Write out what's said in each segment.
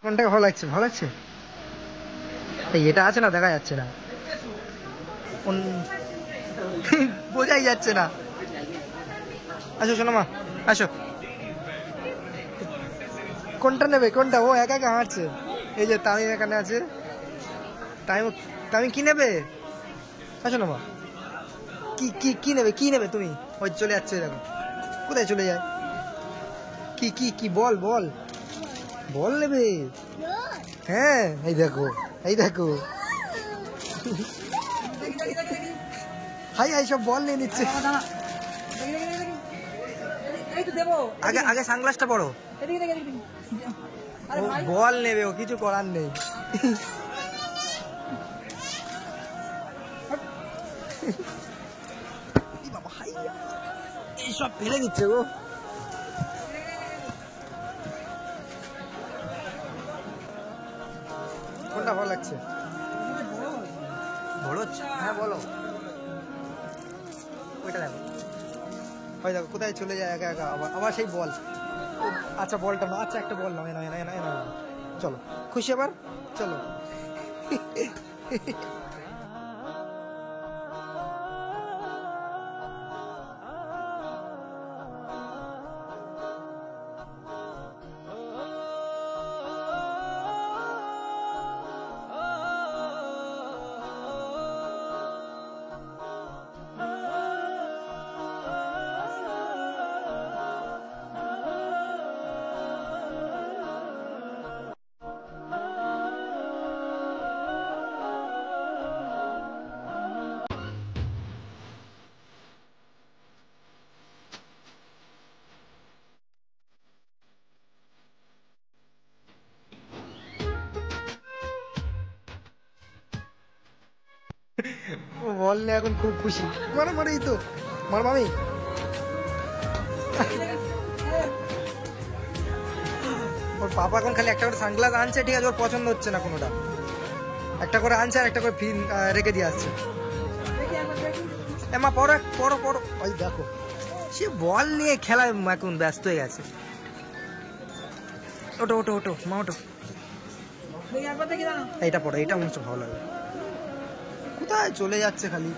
কোনটা ভালো লাগছে? ভালো লাগছে? এটা আছে না, দেখা যাচ্ছে না, বোঝাই যাচ্ছে না। আসো শোনো মা, আসো। কোনটা নেবে? কোনটা? ও একা একা হাঁটছে। এই যে তামিম এখানে আছে। তামিম, তামিম কি নেবে? আসো না মা। কি কি কি নেবে? কি নেবে তুমি? ওই চলে যাচ্ছে, দেখো কোথায় চলে যায়। কি কি কি বল বল, বল নেবে? হ্যাঁ, এই দেখো, এই দেখো, হাই হাই সব বল নিয়ে নিচ্ছে। আগে আগে সানগ্লাসটা পড়ো। ও বল নেবে, ও কিছু করার নেই। এইসব ফেলে দিচ্ছে গো। কোনটা ভালো লাগছে? বলো। হ্যাঁ বলো। ওইটা দেখো, ওই দেখো কোথায় চলে যায় একা একা। আবার আবার সেই বল। আচ্ছা বলটা না, আচ্ছা একটা বল না, না না না, চলো খুশি আবার, চলো। ও বল নিয়ে এখন খুব খুশি। মানে মানে এই তো মার মামি। ওর পাপা এখন খালি একটা করে সানগ্লাস আনছে, ঠিক আছে, ওর পছন্দ হচ্ছে না কোনোটা। একটা করে আনছে আর একটা করে ফিন রেখে দিয়ে আসছে। মা পড়ো পড়ো পড়ো। ওই দেখো, সে বল নিয়ে খেলায় এখন ব্যস্ত হয়ে গেছে। ওটো ওটো ওটো মা, ওটো। এইটা পড়ো, এইটা মনে হচ্ছে ভালো লাগে। কোথায় চলে যাচ্ছে খালি।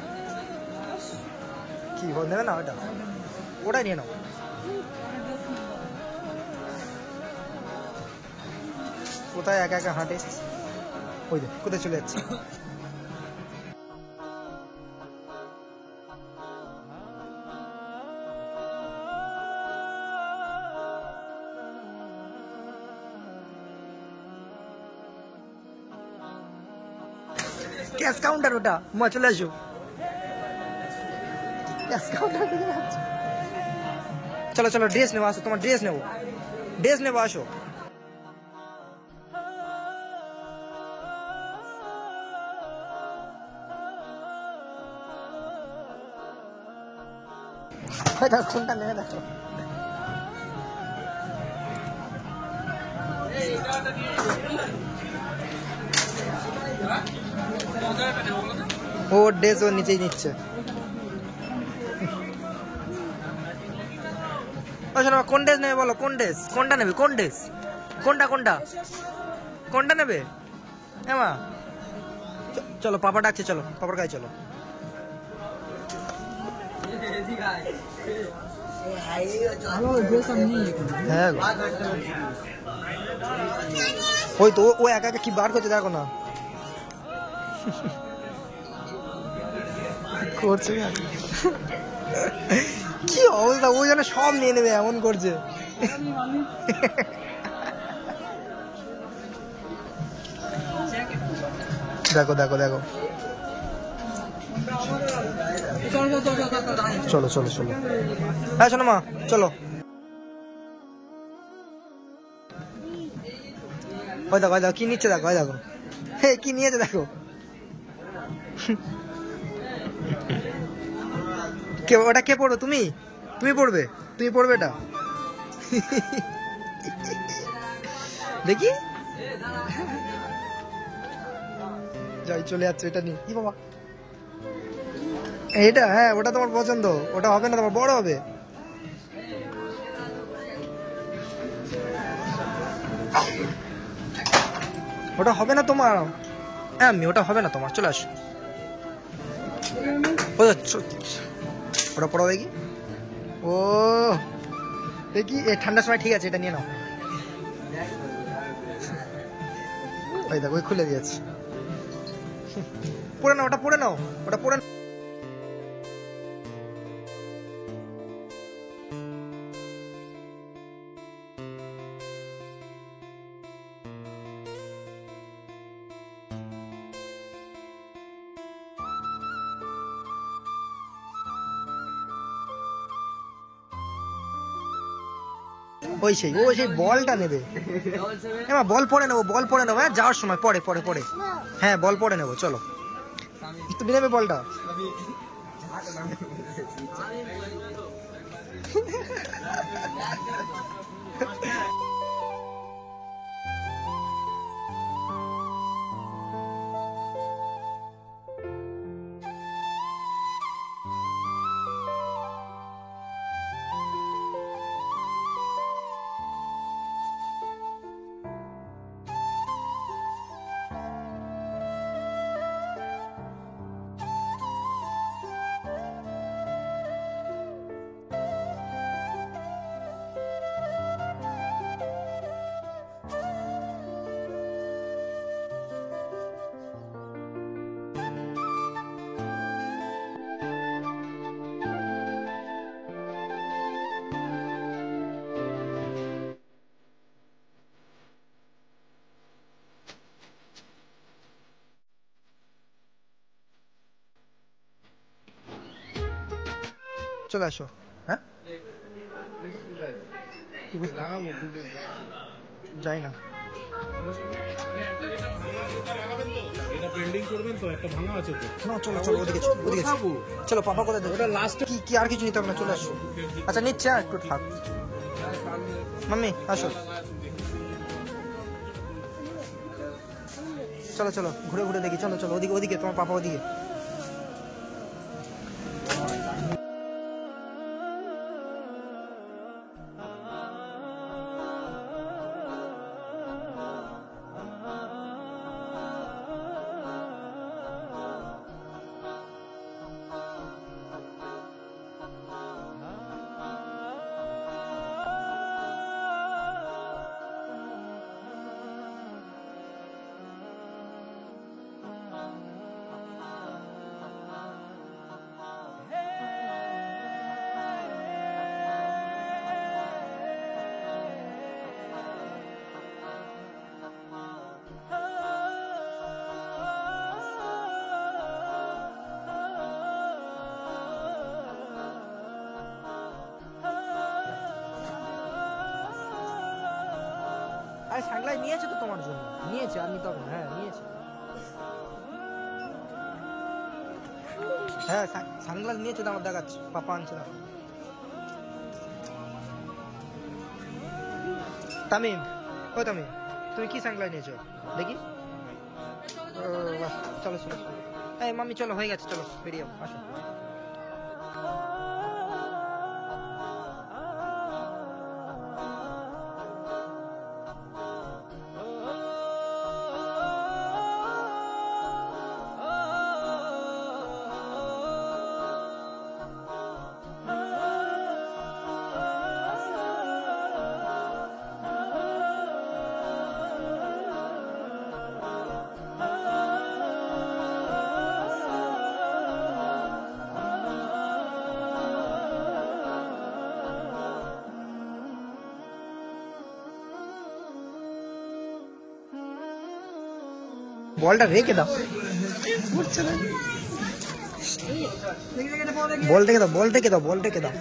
কি বল নেবে না? ওটা ওটাই নিয়ে নাও। কোথায় একা একা হাঁটে, ওই দেখ কোথায় চলে যাচ্ছে। ক্যাশ কাউন্টার ওটা, মা চলে আসো। ক্যাশ কাউন্টার দিকে যাচ্ছে। চলো চলো ড্রেস নেবো, আসো তোমার ড্রেস নেবো, ড্রেস নেবো, আসো। কোনটা নেবে দেখো। ও ড্রেস ও নিচেই নিচ্ছে। কোন ড্রেস নেবে বলো? কোন ড্রেস? কোনটা নেবে? কোন ড্রেস? কোনটা কোনটা কোনটা নেবে? হ্যাঁ মা চলো, পাপা ডাকছে, চলো পাপার কাছে চলো। হ্যাঁ ওই তো ও একা একা কি বার করছে দেখো না, করছে কি অবস্থা। ও যেন সব নিয়ে নেবে এমন করছে। দেখো দেখো দেখো, চলো চলো চলো। হ্যাঁ শোনো মা, চলো। ওই দেখো, ওই দেখো কি নিচ্ছে, দেখো, ওই দেখো, হে কি নিয়েছে দেখো। কে ওটা? কে পড়ো? তুমি? তুমি পড়বে? তুমি পড়বে এটা? দেখি যাই, চলে যাচ্ছে এটা নিয়ে। কি বাবা এটা? হ্যাঁ ওটা তোমার পছন্দ, ওটা হবে না, তোমার বড় হবে। ওটা হবে না তোমার। হ্যাঁ আমি ওটা হবে না তোমার, চলে আসো। ওটা পড়ো দেখি। ও দেখি এই ঠান্ডার সময় ঠিক আছে, এটা নিয়ে নাও। ওই দেখো ওই খুলে দিয়েছি। পড়ে নাও, ওটা পড়ে নাও, ওটা পড়ে। ওই সেই বলটা নেবে। হ্যাঁ বল পড়ে নেবো, বল পড়ে নেবো। হ্যাঁ যাওয়ার সময় পরে পরে পরে হ্যাঁ বল পড়ে নেবো, চলো। তুমি নেবে বলটা। চলে আসো। হ্যাঁ যাই না। এটা পেন্ডিং করবেন তো, একটা ভাঙা আছে তো। না চলো চলো ওদিকে ওদিকে চলো। পাপা কোথায় দেবে? ওটা লাস্ট। কি কি আর কিছু নিতে হবে না, চলে আসো। আচ্ছা নিচ্ছে, একটু থাক। মাম্মি আসো। চলো চলো ঘুরে ঘুরে দেখি, চলো চলো ওদিকে ওদিকে, তোমার পাপা ওদিকে। আরে সানগ্লাস নিয়েছে তো তোমার জন্য, নিয়েছে। আমি তখন হ্যাঁ নিয়েছে। হ্যাঁ সানগ্লাস নিয়েছে তো, আমার দেখাচ্ছে, পাপা আনছে না। তামিম, ও তামিম, তুমি কি সানগ্লাস নিয়েছো দেখি। বাহ, চলো চলো। এই মাম্মি চলো, হয়ে গেছে, চলো বেরিয়ে আসো। বলটা রেখে দাও, বল রেখে দাও, বল রেখে দাও, বল রেখে দাও।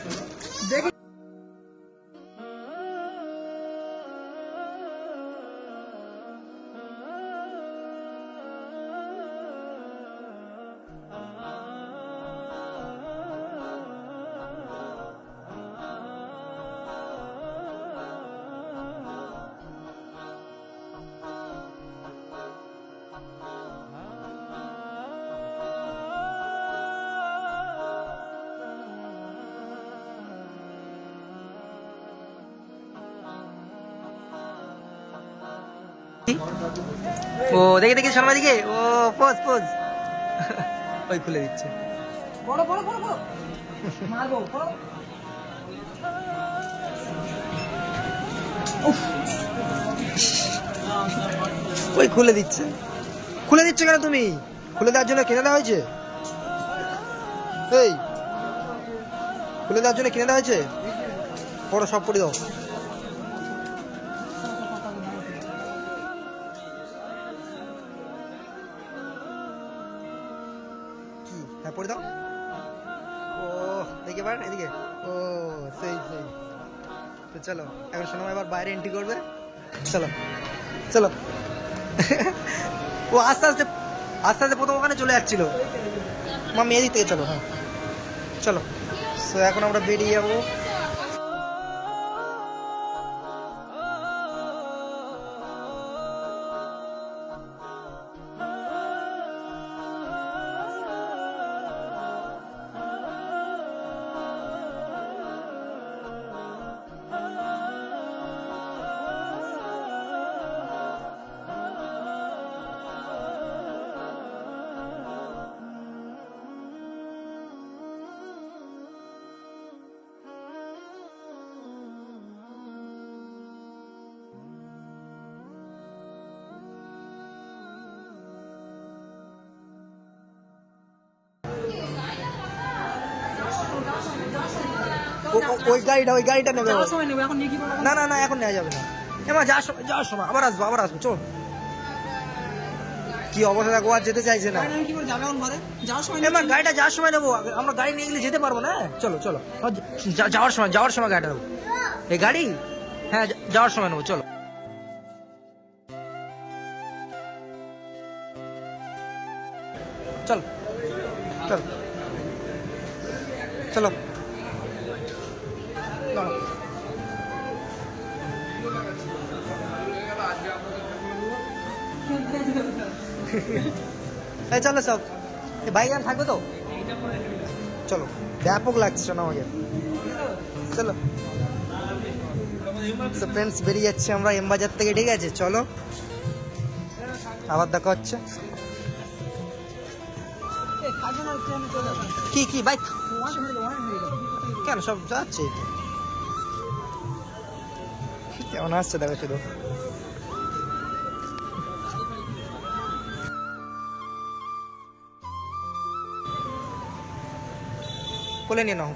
ও দেখে দেখে শর্মা দিকে ও পোজ পোজ ওই খুলে দিচ্ছে ওই খুলে দিচ্ছে কেন তুমি? খুলে দেওয়ার জন্য কিনে দেওয়া হয়েছে? এই খুলে দেওয়ার জন্য কিনে দেওয়া হয়েছে? পড়ো, সব পড়ে দাও। কি? হ্যাঁ পড়ে দাও। ও দেখে পারেন এদিকে। ও সেই তো চলো এখন শোনো, এবার বাইরে এন্ট্রি করবে। চলো চলো ও আস্তে আস্তে প্রথম ওখানে চলে যাচ্ছিল। মাম্মি এদিক থেকে চলো। হ্যাঁ চলো। সো এখন আমরা বেরিয়ে যাবো। ওই গাড়িটা নেবে। না না না এখন নেওয়া যাবে না। এমা যাওয়ার সময় আবার আসবো চল। কি অবস্থা দেখো, আর যেতে চাইছে না। এমা গাড়িটা যাওয়ার সময় নেবো, আমরা গাড়ি নিয়ে গেলে যেতে পারবো না। চলো চলো যাওয়ার সময় গাড়িটা নেবো। এই গাড়ি হ্যাঁ যাওয়ার সময় নেবো। চলো চল চল চলো চলো সব ভাইজান থাকবে তো? চলো ব্যাপক লাগছে না আমাকে। চলো ফ্রেন্ডস বেরিয়ে যাচ্ছি আমরা এম বাজার থেকে, ঠিক আছে? চলো আবার দেখা হচ্ছে। কি বাইক কেন সব যাচ্ছে? কেমন আসছে দেখো শুধু। কোলে নিয়ে নাও।